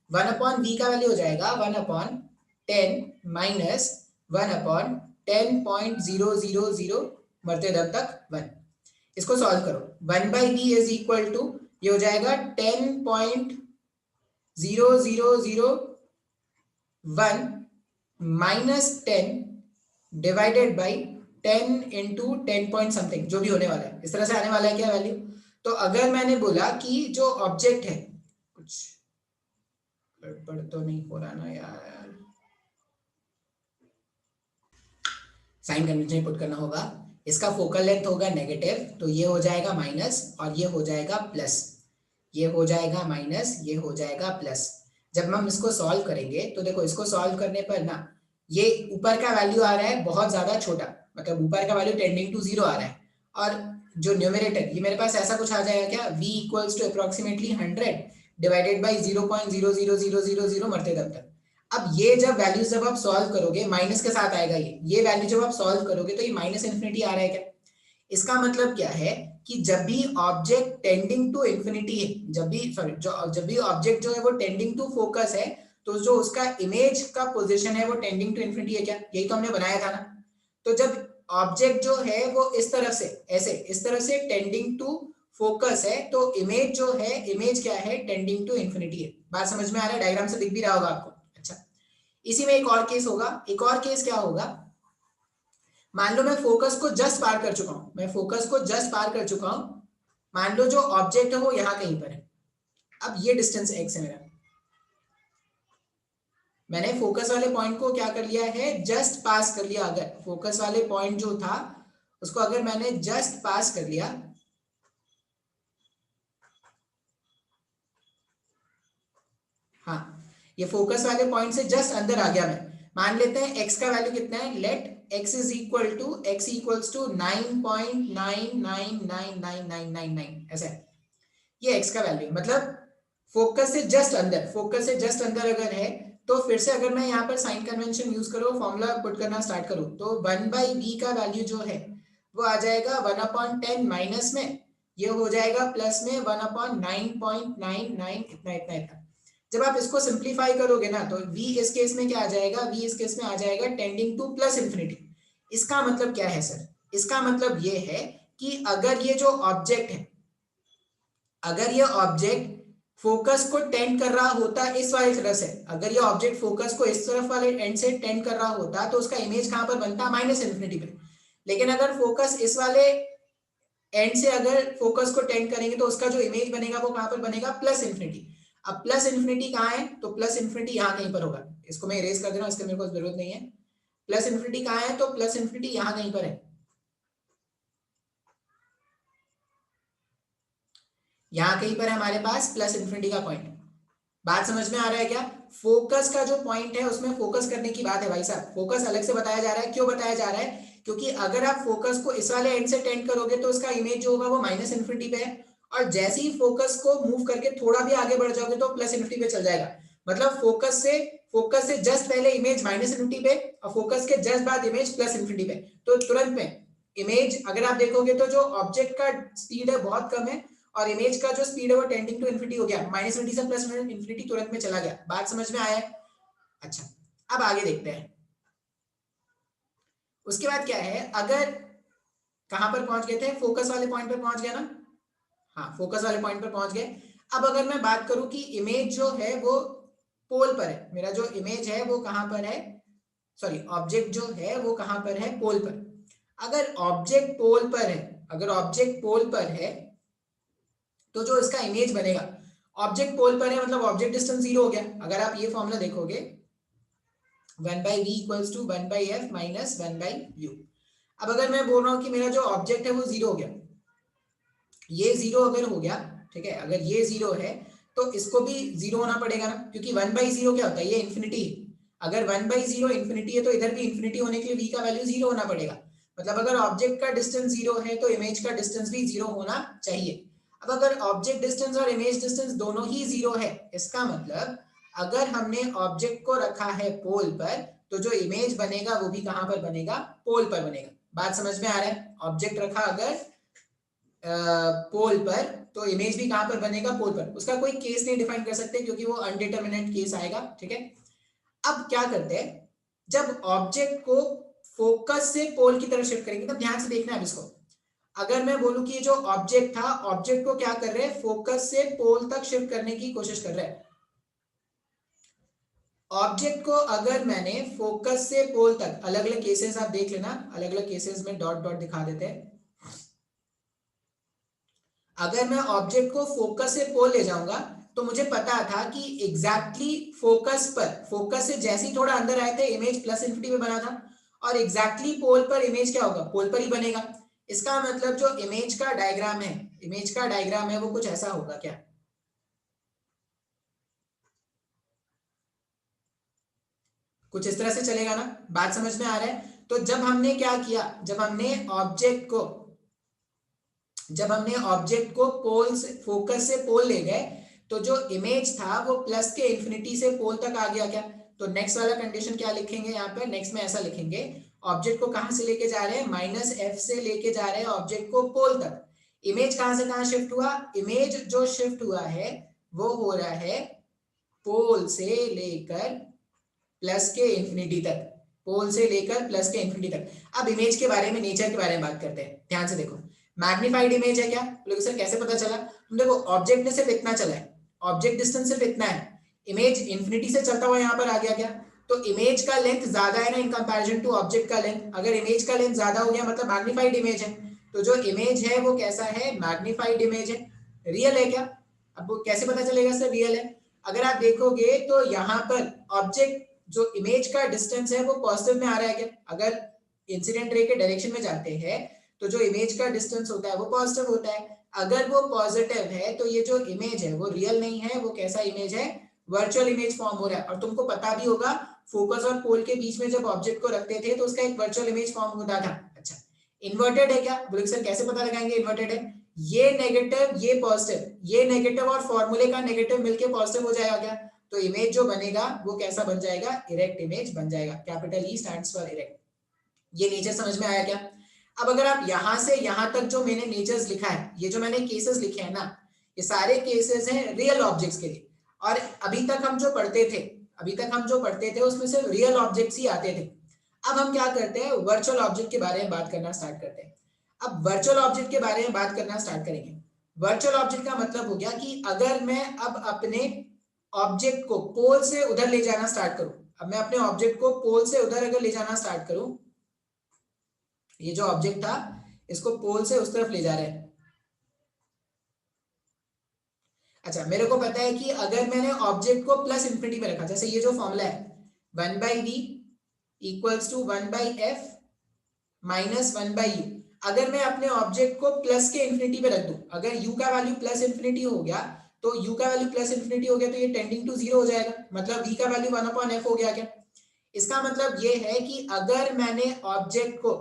1/v का वैल्यू हो जाएगा 1/10 माइनस 1/10.000 मरते दम तक 1। इसको सॉल्व करो, 1/v इज इक्वल टू, ये हो जाएगा 10.0001 minus 10 divided by 10 into 10 point something, जो भी होने वाला है, इस तरह से आने वाला है क्या वैल्यू। तो अगर मैंने बोला कि जो ऑब्जेक्ट है, कुछ गड़बड़ तो नहीं हो रहा ना यार, साइन कन्वेंशन पुट करना होगा, इसका फोकल लेंथ होगा नेगेटिव तो ये हो जाएगा माइनस और ये हो जाएगा प्लस, ये हो जाएगा माइनस, ये हो जाएगा प्लस। जब हम इसको सॉल्व करेंगे तो देखो इसको सॉल्व करने पर ना ये ऊपर का वैल्यू आ रहा है बहुत ज्यादा छोटा, मतलब ऊपर का वैल्यू टेंडिंग टू 0 आ रहा है, और जो न्यूमरेटर ये मेरे पास ऐसा कुछ आ जाएगा क्या, v equals to approximately 100 divided by 0.00000 मरते दम तक। अब ये जब वैल्यूज जब आप सॉल्व करोगे माइनस के साथ आएगा, ये वैल्यू जब आप सॉल्व करोगे तो ये माइनस इन्फिनिटी आ रहा है क्या। इसका मतलब क्या है कि जब भी ऑब्जेक्ट टेंडिंग टू इंफिनिटी है, जब भी ऑब्जेक्ट जो है वो टेंडिंग टू फोकस है तो जो उसका इमेज का पोजीशन है वो टेंडिंग टू इंफिनिटी है क्या, यही तो हमने बनाया था ना। तो जब ऑब्जेक्ट जो है वो इस तरफ से ऐसे इस तरफ से टेंडिंग टू फोकस है तो इमेज जो है, इमेज क्या है, टेंडिंग टू इंफिनिटी है। बात समझ में आ रहा है, डायग्राम से दिख भी रहा होगा आपको। अच्छा, इसी में एक और केस होगा, एक और केस क्या होगा, मान लो मैं फोकस को जस्ट पार कर चुका हूं, मैं फोकस को जस्ट पार कर चुका हूं, मान लो जो ऑब्जेक्ट है वो यहां कहीं पर है, अब ये डिस्टेंस x है मेरा, मैंने फोकस वाले पॉइंट को क्या कर लिया है, जस्ट पास कर लिया। अगर फोकस वाले पॉइंट जो था उसको अगर मैंने जस्ट पास कर लिया, हाँ, ये फोकस वाले पॉइंट से जस्ट अंदर आ गया मैं, मान लेते हैं x का वैल्यू कितना है, let x is equal to x equals to 9.999999 ऐसा है, ये x का वैल्यू, मतलब फोकस से जस्ट अंदर, फोकस से जस्ट अंदर अगर है तो फिर से अगर मैं यहाँ पर साइन कन्वेंशन यूज करूँ, फॉर्मूला पुट करना स्टार्ट करूँ तो 1/v का वैल्यू जो है वो आ जाएगा 1/10 माइनस में, ये हो जाएगा प्लस में 1/9.99 इतना इतना इतना। जब आप इसको सिंप्लीफाई करोगे ना तो v इस केस में क्या आ जाएगा, v इस केस में आ जाएगा टेंडिंग टू प्लस इंफिनिटी। इसका मतलब क्या है सर, इसका मतलब ये है कि अगर ये जो ऑब्जेक्ट है, अगर ये ऑब्जेक्ट फोकस को टेंड कर रहा होता इस वाली तरफ से, अगर ये ऑब्जेक्ट फोकस को इस तरफ वाले एंड से टेंड कर रहा होता तो उसका इमेज कहां पर बनता, माइनस इंफिनिटी पे। लेकिन अगर फोकस इस वाले एंड से अगर फोकस को टेंड करेंगे तो उसका जो इमेज बनेगा वो कहां पर बनेगा, प्लस इंफिनिटी। अब प्लस इंफिनिटी कहां है, तो प्लस इंफिनिटी यहां कहीं पर होगा। इसको मैं इरेज कर दे रहा हूं, इसके मेरे को जरूरत नहीं है। प्लस इंफिनिटी कहां है, तो प्लस इंफिनिटी यहां कहीं पर है, यहां कहीं पर है हमारे पास प्लस इंफिनिटी का पॉइंट। बात समझ में आ रहा है क्या? फोकस का जो पॉइंट है उसमें फोकस करने की बात है भाई साहब, फोकस अलग से बताया जा रहा है। क्यों बताया जा रहा है, क्योंकि अगर आप फोकस को इस वाले एंड से टेंड करोगे तो उसका इमेज जो होगा वो माइनस इंफिनिटी पे है, और जैसे ही फोकस को मूव करके थोड़ा भी आगे बढ़ जाओगे तो प्लस इंफिनिटी पे चल जाएगा। मतलब फोकस से जस्ट पहले इमेज माइनस इंफिनिटी पे और फोकस के जस्ट बाद इमेज प्लस इंफिनिटी पे, तो तुरंत में इमेज अगर आप देखोगे तो जो ऑब्जेक्ट का स्पीड है बहुत कम है और इमेज का जो स्पीड है वो टेंडिंग टू इंफिनिटी हो गया, माइनस इंफिनिटी से प्लस इंफिनिटी तुरंत में चला गया। बात समझ में आया है? अच्छा, अब आगे देखते हैं। उसके बाद क्या है, अगर कहां पर पहुंच गए थे, फोकस वाले पॉइंट पर पहुंच गया ना, हाँ फोकस वाले पॉइंट पर पहुंच गए। अब अगर मैं बात करूं कि इमेज जो है वो पोल पर है, मेरा जो इमेज है वो कहां पर है, सॉरी ऑब्जेक्ट जो है वो कहां पर है, पोल पर। अगर ऑब्जेक्ट पोल पर है, अगर ऑब्जेक्ट पोल पर है तो जो इसका इमेज बनेगा, ऑब्जेक्ट पोल पर है मतलब ऑब्जेक्ट डिस्टेंस जीरो हो गया। अगर आप ये फॉर्मूला देखोगे 1/v equals to 1/f minus 1/u। अब अगर मैं बोल रहा हूं कि मेरा जो ऑब्जेक्ट है वो जीरो हो गया, ये जीरो अगर हो गया, ठीक है, अगर ये जीरो है तो इसको भी जीरो होना पड़ेगा ना, क्योंकि 1/0 क्या होता है, ये इंफिनिटी। अगर 1/0 इंफिनिटी है तो इधर भी इंफिनिटी होने के लिए v का वैल्यू जीरो होना पड़ेगा। मतलब अगर ऑब्जेक्ट का डिस्टेंस जीरो है तो इमेज का डिस्टेंस भी जीरो होना चाहिए। अब अगर ऑब्जेक्ट डिस्टेंस और इमेज डिस्टेंस दोनों ही जीरो है, इसका मतलब अगर हमने ऑब्जेक्ट को रखा है पोल पर तो जो इमेज बनेगा वो भी कहां पर बनेगा, पोल पर बनेगा। बात समझ में आ रहा है? ऑब्जेक्ट रखा अगर पोल पर तो इमेज भी कहां पर बनेगा, पोल पर। उसका कोई केस नहीं डिफाइन कर सकते क्योंकि वो अनडिटरमिनेट केस आएगा, ठीक है। अब क्या करते हैं, जब ऑब्जेक्ट को फोकस से पोल की तरफ शिफ्ट करेंगे, तो ध्यान से देखना है इसको। अगर मैं बोलूं कि जो ऑब्जेक्ट था, ऑब्जेक्ट को क्या कर रहे हैं, फोकस से पोल तक शिफ्ट करने की कोशिश कर रहे हैं। ऑब्जेक्ट को अगर मैंने फोकस से पोल तक, अलग अलग केसेस आप देख लेना, अलग अलग केसेस में डॉट डॉट दिखा देते हैं। अगर मैं ऑब्जेक्ट को फोकस से पोल ले जाऊंगा तो मुझे पता था कि एग्जैक्टली फोकस पर, फोकस से जैसे ही थोड़ा अंदर आए थे इमेज प्लस इंफिनिटी में बना था, और एग्जैक्टली पोल पर इमेज क्या होगा, पोल पर ही बनेगा। इसका मतलब जो इमेज का डायग्राम है, इमेज का डायग्राम है वो कुछ ऐसा होगा क्या, कुछ इस तरह से चलेगा ना। बात समझ में आ रहा है? तो जब हमने क्या किया, जब हमने ऑब्जेक्ट को पोल से, फोकस से पोल ले गए तो जो इमेज था वो प्लस के इंफिनिटी से पोल तक आ गया क्या। तो नेक्स्ट वाला कंडीशन क्या लिखेंगे यहाँ पे, नेक्स्ट में ऐसा लिखेंगे, ऑब्जेक्ट को कहां से लेके जा रहे हैं, माइनस एफ से लेके जा रहे हैं ऑब्जेक्ट को पोल तक। इमेज कहां से कहां शिफ्ट हुआ, इमेज जो शिफ्ट हुआ है वो हो रहा है पोल से लेकर प्लस के इंफिनिटी तक, पोल से लेकर प्लस के इंफिनिटी तक। अब इमेज के बारे में, नेचर के बारे में बात करते हैं, ध्यान से देखो। मैग्नीफाइड इमेज है क्या, बोलोगे सर कैसे पता चला। तुम देखो ऑब्जेक्ट ने सिर्फ इतना चला है, ऑब्जेक्ट डिस्टेंस सिर्फ इतना है, इमेज इंफिनिटी से चलता हुआ यहाँ पर आ गया क्या, तो इमेज का लेंथ ज्यादा है ना इन कंपैरिजन टू ऑब्जेक्ट का लेंथ। अगर इमेज का लेंथ ज्यादा हो गया मतलब मैग्नीफाइड इमेज है, तो जो इमेज है वो कैसा है, मैग्नीफाइड इमेज है। रियल है क्या, अब वो कैसे पता चलेगा सर रियल है, अगर आप देखोगे तो यहाँ पर ऑब्जेक्ट जो इमेज का डिस्टेंस है वो पॉजिटिव में आ रहा है क्या, अगर इंसिडेंट रे के डायरेक्शन में जाते हैं तो जो इमेज का डिस्टेंस होता है वो पॉजिटिव होता है। अगर वो पॉजिटिव है तो ये जो इमेज है वो रियल नहीं है, वो कैसा इमेज है, वर्चुअल इमेज फॉर्म हो रहा है। और तुमको पता भी होगा फोकस और पोल के बीच में जब ऑब्जेक्ट को रखते थे तो उसका एक वर्चुअल इमेज फॉर्म होता था। अच्छा, इन्वर्टेड है क्या, बोले सर कैसे पता लगाएंगे इन्वर्टेड है, ये नेगेटिव ये पॉजिटिव, ये नेगेटिव और फॉर्मूले का नेगेटिव मिलके पॉजिटिव हो जाएगा क्या, तो इमेज जो बनेगा वो कैसा बन जाएगा, इरेक्ट इमेज बन जाएगा। Capital E stands for erect. ये नेचर समझ में आया क्या। अब अगर आप यहां से यहां तक जो मैंने नेचर्स लिखा है, ये जो मैंने केसेस लिखे हैं ना, ये सारे केसेस हैं रियल ऑब्जेक्ट्स के लिए। और अभी तक हम जो पढ़ते थे उसमें सिर्फ रियल ऑब्जेक्ट्स ही आते थे। अब हम क्या करते हैं, वर्चुअल ऑब्जेक्ट के बारे में बात करना स्टार्ट करते हैं। अब वर्चुअल ऑब्जेक्ट के बारे में बात करना स्टार्ट करेंगे। वर्चुअल ऑब्जेक्ट का मतलब हो गया कि अगर मैं अब अपने ऑब्जेक्ट को पोल से उधर ले जाना स्टार्ट करूं, अब मैं अपने ऑब्जेक्ट को पोल से उधर अगर ले जाना स्टार्ट करूं, ये जो ऑब्जेक्ट था इसको पोल से उस तरफ ले जा रहे हैं। अच्छा, मेरे को पता है कि अगर मैंने ऑब्जेक्ट को प्लस इंफिनिटी पे रखा, जैसे ये जो फॉर्मूला है 1/v equals to 1/f minus 1/u, अगर मैं अपने ऑब्जेक्ट को प्लस के इंफिनिटी पे रख दूं, अगर u का वैल्यू प्लस इंफिनिटी हो गया तो u का वैल्यू प्लस इंफिनिटी हो गया तो ये टेंडिंग टू जीरो हो जाएगा, मतलब v का वैल्यू 1/f हो गया क्या। इसका मतलब ये है कि अगर मैंने ऑब्जेक्ट को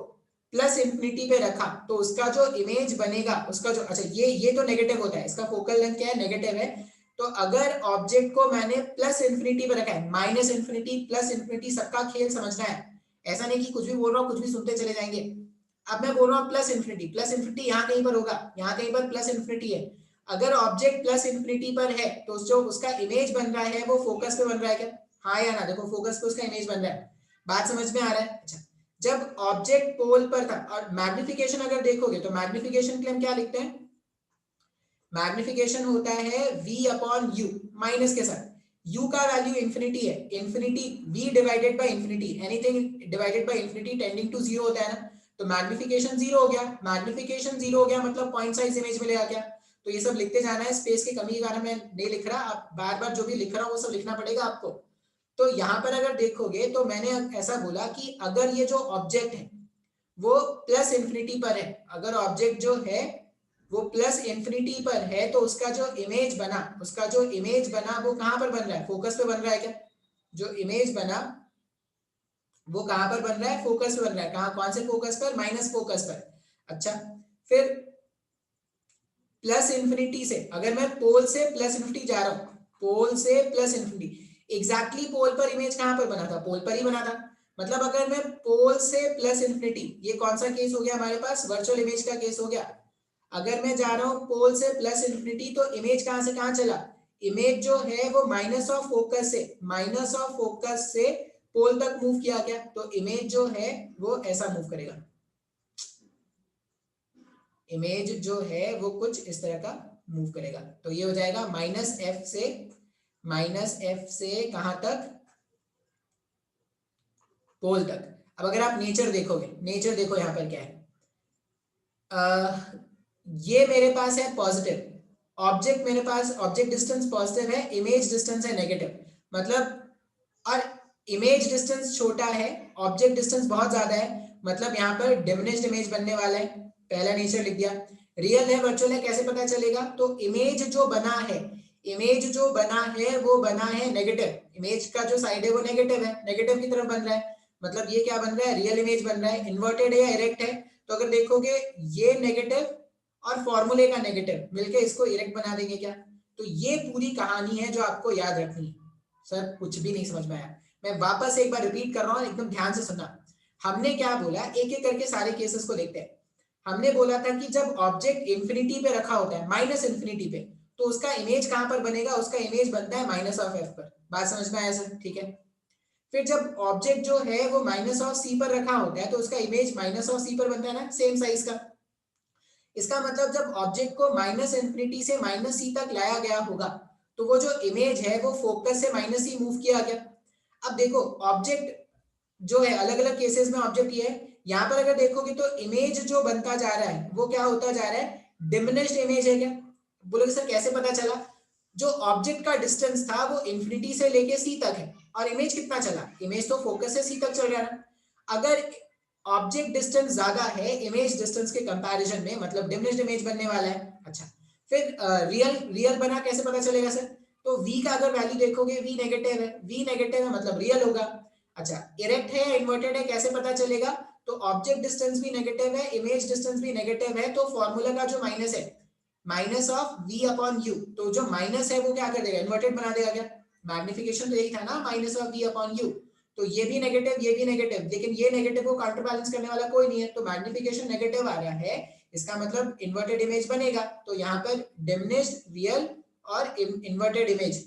प्लस इंफिनिटी पे रखा तो उसका जो इमेज बनेगा, उसका जो, अच्छा ये तो नेगेटिव होता है, इसका फोकल लेंथ क्या है, नेगेटिव है। तो अगर ऑब्जेक्ट को मैंने प्लस इंफिनिटी पे रखा है, माइनस इंफिनिटी प्लस इंफिनिटी सबका खेल समझना है, ऐसा नहीं कि कुछ भी बोल रहा हूँ कुछ भी सुनते चले जाएंगे। अब मैं बोल रहा हूँ प्लस इंफिनिटी यहाँ कहीं पर होगा, यहाँ कहीं पर प्लस इंफिनिटी है। अगर ऑब्जेक्ट प्लस इंफिनिटी पर है तो जो उसका इमेज बन रहा है वो फोकस पे बन रहा है क्या, हाँ या ना, देखो फोकस पे उसका इमेज बन रहा है, बात समझ में आ रहा है। अच्छा, जब ऑब्जेक्ट पोल पर था, और मैग्निफिकेशन अगर देखोगे तो मैग्निफिकेशन के लिए हम क्या लिखते हैं, मैग्निफिकेशन होता है v/u माइनस के साथ, u का वैल्यू इंफिनिटी है, infinity v divided by infinity, anything divided by infinity tending to zero होता है ना, तो मैग्निफिकेशन जीरो हो गया, मैग्निफिकेशन जीरो हो गया मतलब पॉइंट साइज इमेज मिलेगा क्या। तो ये सब लिखते जाना है, स्पेस की कमी के कारण मैं नहीं लिख रहा, आप बार बार जो भी लिख रहा हूँ वो सब लिखना पड़ेगा आपको। तो यहाँ पर अगर देखोगे तो मैंने ऐसा बोला कि अगर ये जो ऑब्जेक्ट है वो प्लस इंफिनिटी पर है, अगर ऑब्जेक्ट जो है वो प्लस इंफिनिटी पर है तो उसका जो इमेज बना वो कहां पर बन रहा है, फोकस पे बन रहा है क्या, जो इमेज बना वो कहां पर बन रहा है, फोकस पे बन रहा है, कहां, कौन से फोकस पर, माइनस फोकस पर। अच्छा, फिर प्लस इंफिनिटी से अगर मैं पोल से प्लस इंफिनिटी जा रहा हूं, पोल से प्लस इंफिनिटी, एग्जैक्टली पोल पर इमेज कहां पर बना था, पोल पर ही बना था। मतलब अगर मैं पोल से प्लस इंफिनिटी, ये कौन सा केस हो गया हमारे पास, वर्चुअल इमेज का केस हो गया। अगर मैं जा रहा हूं पोल से प्लस इंफिनिटी तो इमेज कहां से कहां चला, इमेज जो है वो माइनस ऑफ फोकस से पोल तक मूव किया गया, तो इमेज जो है वो ऐसा मूव करेगा, इमेज जो है वो कुछ इस तरह का मूव करेगा। तो ये हो जाएगा माइनस एफ से कहां तक, पोल तक। अब अगर आप नेचर देखोगे, नेचर देखो यहां पर क्या है, ये मेरे पास है पॉजिटिव, ऑब्जेक्ट मेरे पास ऑब्जेक्ट डिस्टेंस पॉजिटिव है, इमेज डिस्टेंस है नेगेटिव, मतलब, और इमेज डिस्टेंस छोटा है, ऑब्जेक्ट डिस्टेंस बहुत ज्यादा है, मतलब यहाँ पर डिमिनिश्ड इमेज बनने वाला है, पहला नेचर लिख दिया। रियल है वर्चुअल है कैसे पता चलेगा, तो इमेज जो बना है वो बना है नेगेटिव, इमेज का जो साइड है वो नेगेटिव है, नेगेटिव की तरफ बन रहा है, मतलब ये क्या बन रहा है, रियल इमेज बन रहा है, इन्वर्टेड है या इरेक्ट है। तो अगर देखोगे ये नेगेटिव और फॉर्मूले का नेगेटिव मिलके इसको इरेक्ट बना देंगे क्या। तो ये पूरी कहानी है जो आपको याद रखनी है। सर कुछ भी नहीं समझ में आया, मैं वापस एक बार रिपीट कर रहा हूँ, एकदम ध्यान से सुनना। हमने क्या बोला, एक एक करके सारे केसेस को देखते हैं। हमने बोला था कि जब ऑब्जेक्ट इंफिनिटी पे रखा होता है, माइनस इंफिनिटी पे, तो उसका इमेज कहां पर बनेगा, उसका इमेज बनता है माइनस ऑफ एफ पर, बात समझ में आया सर, ठीक है। फिर जब ऑब्जेक्ट जो है वो माइनस ऑफ सी पर रखा होता है तो उसका इमेज माइनस ऑफ सी पर बनता है ना, सेम साइज का। इसका मतलब जब ऑब्जेक्ट को माइनस इंफिनिटी से माइनस सी तक लाया गया होगा तो वो जो इमेज है वो फोकस से माइनस सी मूव किया गया। अब देखो ऑब्जेक्ट जो है, अलग अलग केसेस में ऑब्जेक्ट ये है, यहाँ पर अगर देखोगे तो इमेज जो बनता जा रहा है वो क्या होता जा रहा है, डिमिनिश्ड इमेज है क्या। बोलोगे सर कैसे पता चला, जो ऑब्जेक्ट का डिस्टेंस था वो इंफिनिटी से लेके सी तक है, और इमेज कितना चला, इमेज तो फोकस से सी तक चल रहा है। अगर ऑब्जेक्ट डिस्टेंस ज्यादा है इमेज डिस्टेंस के कंपैरिजन में, मतलब डिमिनिश्ड इमेज बनने वाला है। अच्छा, फिर रियल बना कैसे पता चलेगा सर, तो v का अगर वैल्यू देखोगे v नेगेटिव है मतलब रियल होगा। अच्छा, इरेक्ट है या इन्वर्टेड है कैसे पता चलेगा, तो ऑब्जेक्ट डिस्टेंस भी नेगेटिव है, इमेज डिस्टेंस भी नेगेटिव है, तो फॉर्मूला का जो माइनस है, माइनस ऑफ v/u, तो जो माइनस है वो क्या कर देगा, इन्वर्टेड बना देगा क्या। मैग्निफिकेशन तो यही था ना, माइनस ऑफ v/u, तो ये भी नेगेटिव, लेकिन ये नेगेटिव को काउंटर बैलेंस करने वाला कोई नहीं है, तो मैग्निफिकेशन नेगेटिव आ रहा है, इसका मतलब इन्वर्टेड इमेज बनेगा। तो यहाँ पर डिमिनिश्ड, रियल और इन्वर्टेड इमेज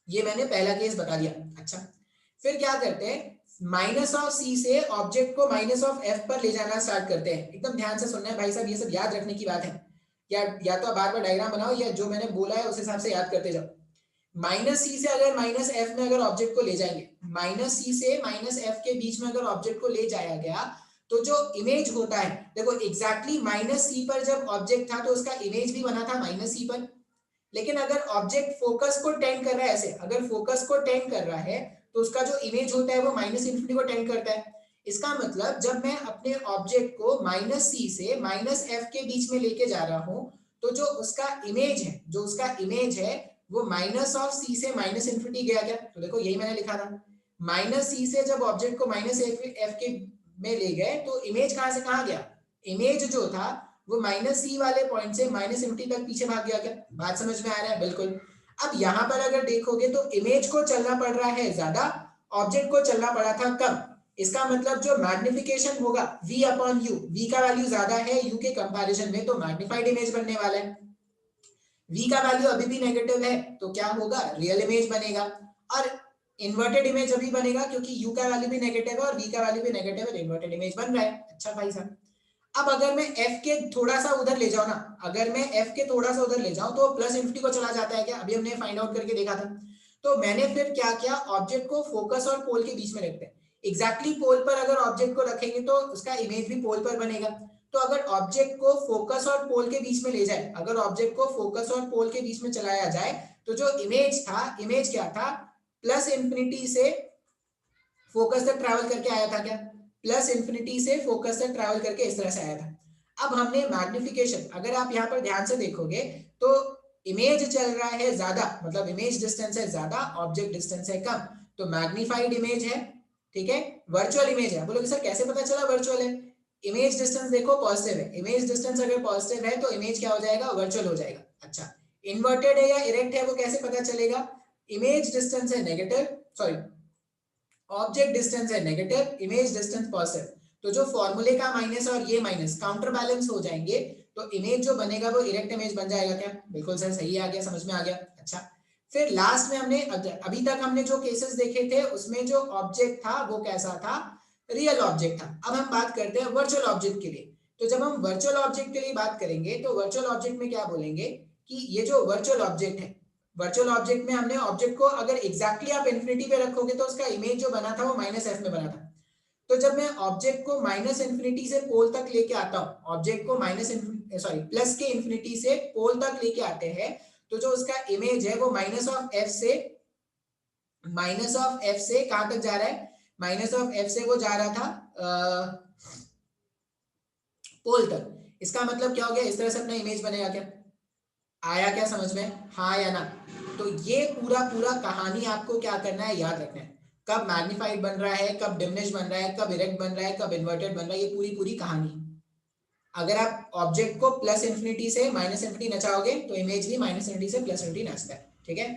ये मैंने पहला केस बता दिया। अच्छा, फिर क्या करते हैं, माइनस ऑफ सी से ऑब्जेक्ट को माइनस ऑफ एफ पर ले जाना स्टार्ट करते हैं। एकदम ध्यान से सुनना है भाई साहब, ये सब याद रखने की बात है। या तो बार बार डायग्राम बनाओ या जो मैंने बोला है उस हिसाब से याद करते जाओ। माइनस सी से अगर माइनस एफ में अगर ऑब्जेक्ट को ले जाएंगे, माइनस सी से माइनस एफ के बीच में अगर ऑब्जेक्ट को ले जाया गया तो जो इमेज होता है, देखो एग्जैक्टली माइनस सी पर जब ऑब्जेक्ट था तो उसका इमेज भी बना था माइनस सी पर। लेकिन अगर ऑब्जेक्ट फोकस को टेंड कर रहा है, ऐसे अगर फोकस को टेंड कर रहा है तो उसका जो इमेज होता है वो माइनस इन्फिनिटी को टेंड करता है। इसका मतलब जब मैं अपने ऑब्जेक्ट को माइनस सी से माइनस एफ के बीच में लेके जा रहा हूं तो जो उसका इमेज है वो माइनस ऑफ सी से माइनस इन्फिनिटी गया क्या, तो देखो यही मैंने लिखा था। माइनस सी से जब ऑब्जेक्ट को माइनस एफ के में ले गए तो इमेज कहां से कहां गया, इमेज जो था वो माइनस सी वाले पॉइंट से माइनस इन्फिनिटी तक पीछे भाग गया क्या, बात समझ में आ रहा है? बिल्कुल। अब यहाँ पर अगर देखोगे तो इमेज को चलना पड़ रहा है ज्यादा, ऑब्जेक्ट को चलना पड़ा था कम। इसका मतलब जो मैग्निफिकेशन होगा v अपॉन यू, v का वैल्यू ज्यादा है u के कंपैरिजन में, तो मैग्निफाइड इमेज बनने वाला है। v का वैल्यू अभी भी नेगेटिव है तो क्या होगा, रियल इमेज बनेगा। और इन्वर्टेड इमेज अभी बनेगा क्योंकि u का वैल्यू भी नेगेटिव है और v का वैल्यू भी नेगेटिव है, तो इन्वर्टेड इमेज बन रहा है। अच्छा भाई साहब, अब अगर मैं f के थोड़ा सा उधर ले जाऊं ना, अगर मैं f के थोड़ा सा उधर ले जाऊं तो प्लस इन्फिनिटी को चला जाता है क्या, अभी हमने फाइंड आउट करके देखा था। तो मैंने फिर क्या किया, ऑब्जेक्ट को फोकस और पोल के बीच में रखते हैं। एग्जैक्टली पोल पर अगर ऑब्जेक्ट को रखेंगे तो उसका इमेज भी पोल पर बनेगा। तो अगर ऑब्जेक्ट को फोकस और पोल के बीच में ले जाए, अगर ऑब्जेक्ट को फोकस और पोल के बीच में चलाया जाए तो जो इमेज था, इमेज क्या था, प्लस इंफिनिटी से फोकस तक ट्रैवल करके आया था क्या, प्लस इंफिनिटी से फोकस तक ट्रैवल करके इस तरह से आया था। अब हमने मैग्निफिकेशन, अगर आप यहाँ पर ध्यान से देखोगे तो इमेज चल रहा है ज्यादा, मतलब इमेज डिस्टेंस है ज्यादा, ऑब्जेक्ट डिस्टेंस है कम, तो मैग्निफाइड इमेज है। ठीक है, वर्चुअल इमेज है। बोलोगे सर कैसे पता चला वर्चुअल है, इमेज डिस्टेंस देखो पॉजिटिव है, इमेज डिस्टेंस अगर पॉजिटिव है तो इमेज क्या हो जाएगा, वर्चुअल हो जाएगा। अच्छा, इन्वर्टेड है या इरेक्ट है वो कैसे पता चलेगा, इमेज डिस्टेंस है नेगेटिव, सॉरी ऑब्जेक्ट डिस्टेंस है नेगेटिव, इमेज डिस्टेंस पॉजिटिव, तो जो फॉर्मूले का माइनस और ये माइनस काउंटर बैलेंस हो जाएंगे तो इमेज जो बनेगा वो इरेक्ट इमेज बन जाएगा क्या, बिल्कुल सर सही आ गया, समझ में आ गया। अच्छा, फिर लास्ट में हमने अभी तक हमने जो केसेस देखे थे उसमें जो ऑब्जेक्ट था वो कैसा था, रियल ऑब्जेक्ट था। अब हम बात करते हैं वर्चुअल ऑब्जेक्ट के लिए। तो जब हम वर्चुअल ऑब्जेक्ट के लिए बात करेंगे तो वर्चुअल ऑब्जेक्ट में क्या बोलेंगे कि ये जो वर्चुअल ऑब्जेक्ट है, वर्चुअल ऑब्जेक्ट में हमने ऑब्जेक्ट को अगर एग्जैक्टली आप इन्फिनिटी पे रखोगे तो उसका इमेज जो बना था वो माइनस एफ में बना था। तो जब मैं ऑब्जेक्ट को माइनस इन्फिनिटी से पोल तक लेके आता हूं, ऑब्जेक्ट को माइनस सॉरी प्लस के इन्फिनिटी से पोल तक लेके आते हैं तो जो उसका इमेज है वो माइनस ऑफ एफ से कहां तक जा रहा है, माइनस ऑफ एफ से वो जा रहा था पोल तक। इसका मतलब क्या हो गया, इस तरह से अपना इमेज बनेगा क्या, आया क्या समझ में, हाँ या ना। तो ये पूरा पूरा कहानी आपको क्या करना है, याद रखना है, कब मैग्नीफाइड बन रहा है, कब डिमिनिश बन रहा है, कब इरेक्ट बन रहा है, कब इन्वर्टेड बन रहा है, ये पूरी पूरी कहानी। अगर आप ऑब्जेक्ट को प्लस इन्फिनिटी से माइनस इन्फिनिटी नचाओगे तो इमेज भी माइनस इन्फिनिटी से प्लस इन्फिनिटी नचता है। ठीक है,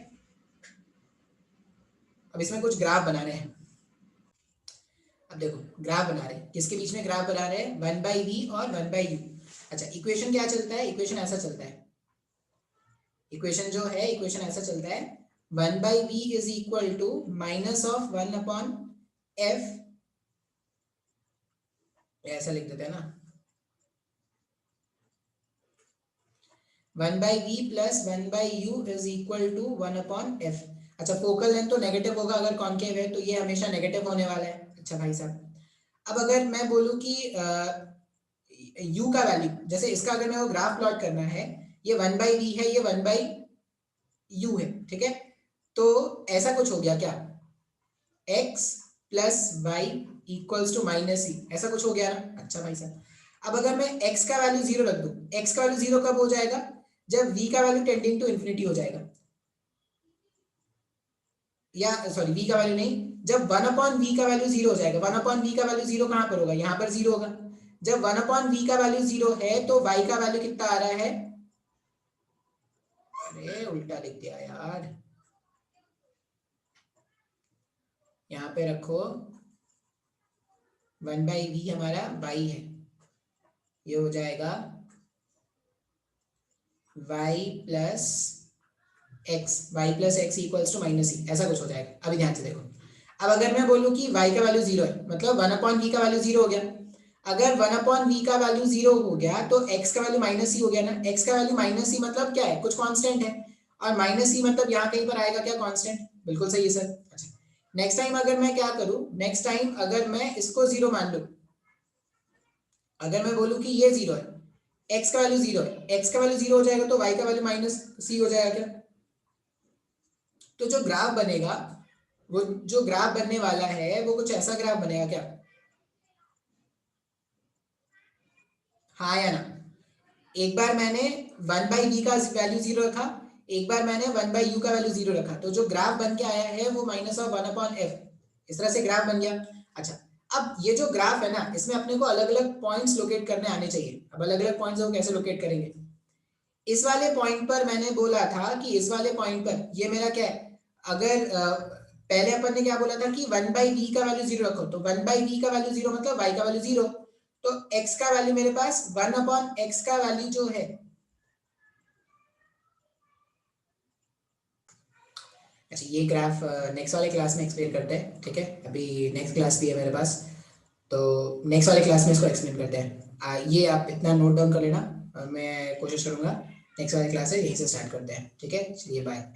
अब इसमें कुछ ग्राफ बना रहे हैं। अब देखो ग्राफ बना रहे हैं, किसके बीच में ग्राफ बना रहे हैं, 1/v और 1/u। अच्छा, इक्वेशन क्या चलता है, इक्वेशन ऐसा चलता है, इक्वेशन जो है इक्वेशन ऐसा चलता है, 1/v is equal to minus of 1 upon f, ऐसा लिख देते हैं ना, 1/v plus 1/u is equal to 1 upon f. अच्छा, फोकल लेंथ तो नेगेटिव होगा अगर कॉन्केव है, तो ये हमेशा नेगेटिव होने वाला है। अच्छा भाई साहब, अब अगर मैं बोलूं कि u का वैल्यू, जैसे इसका अगर मैं वो ग्राफ प्लॉट करना है, ये 1/v है, ये 1/u है, ठीक है, तो ऐसा कुछ हो गया क्या, x plus y equals to minus c, ऐसा कुछ हो गया ना। अच्छा भाई साहब, अब अगर मैं x का वैल्यू 0 रख दूं, x का वैल्यू 0 कब हो जाएगा, जब v का वैल्यू टेंडिंग टू इन्फिनिटी हो जाएगा, या सॉरी v का वैल्यू नहीं, जब 1 अपॉन v का वैल्यू 0 हो जाएगा। 1 अपॉन v का वैल्यू 0 कहां पर होगा, यहां पर 0 होगा। जब 1 अपॉन v का वैल्यू 0 है तो y का वैल्यू कितना आ रहा है, अरे उल्टा लिख दिया यार, यहाँ पे रखो 1/v हमारा y है, ये हो जाएगा y plus x y plus x equals to minus c, ऐसा कुछ हो जाएगा। अभी ध्यान से देखो, अब अगर मैं बोलूं कि y का वैल्यू 0 है, मतलब 1/v का वैल्यू 0 हो गया। अगर 1/v का वैल्यू 0 हो गया तो x का वैल्यू माइनस सी हो गया ना। x का वैल्यू माइनस सी मतलब क्या है, कुछ कांस्टेंट है, और माइनस सी मतलब यहाँ कहीं पर आएगा क्या, कांस्टेंट। बिल्कुल सही है सर। अच्छा, नेक्स्ट टाइम अगर मैं क्या करूं, नेक्स्ट टाइम अगर मैं इसको 0 मान लूं, अगर मैं बोलूं कि ये 0 है, x का वैल्यू 0 है, x का वैल्यू 0 हो जाएगा तो y का वैल्यू माइनस सी हो जाएगा क्या। तो जो ग्राफ बनेगा, वो जो ग्राफ बनने वाला है वो कुछ ऐसा ग्राफ बनेगा क्या, हाँ या ना। एक बार मैंने 1/v का वैल्यू 0 रखा, एक बार मैंने 1/u का वैल्यू 0 रखा, तो जो ग्राफ बन के आया है वो माइनस ऑफ 1/f, इस तरह से ग्राफ बन गया। अच्छा, अब ये जो ग्राफ है ना, इसमें अपने को अलग अलग पॉइंट्स लोकेट करने आने चाहिए। अब अलग अलग पॉइंट्स को कैसे लोकेट करेंगे, इस वाले पॉइंट पर मैंने बोला था कि इस वाले पॉइंट पर ये मेरा क्या है, अगर पहले अपन ने क्या बोला था कि 1/v का वैल्यू 0 रखो, तो 1/v का वैल्यू 0 मतलब y का वैल्यू 0, तो x का वैल्यू मेरे पास 1/x का वैल्यू जो है। अच्छा, ये ग्राफ नेक्स्ट वाले क्लास में एक्सप्लेन करते हैं, ठीक है। अभी नेक्स्ट क्लास भी है मेरे पास, तो नेक्स्ट वाले क्लास में इसको एक्सप्लेन करते हैं। ये आप इतना नोट डाउन कर लेना, मैं कोशिश करूंगा। नेक्स्ट वाले क्लास है यहीं से स्टार्ट करते हैं, ठीक है। चलिए बाय।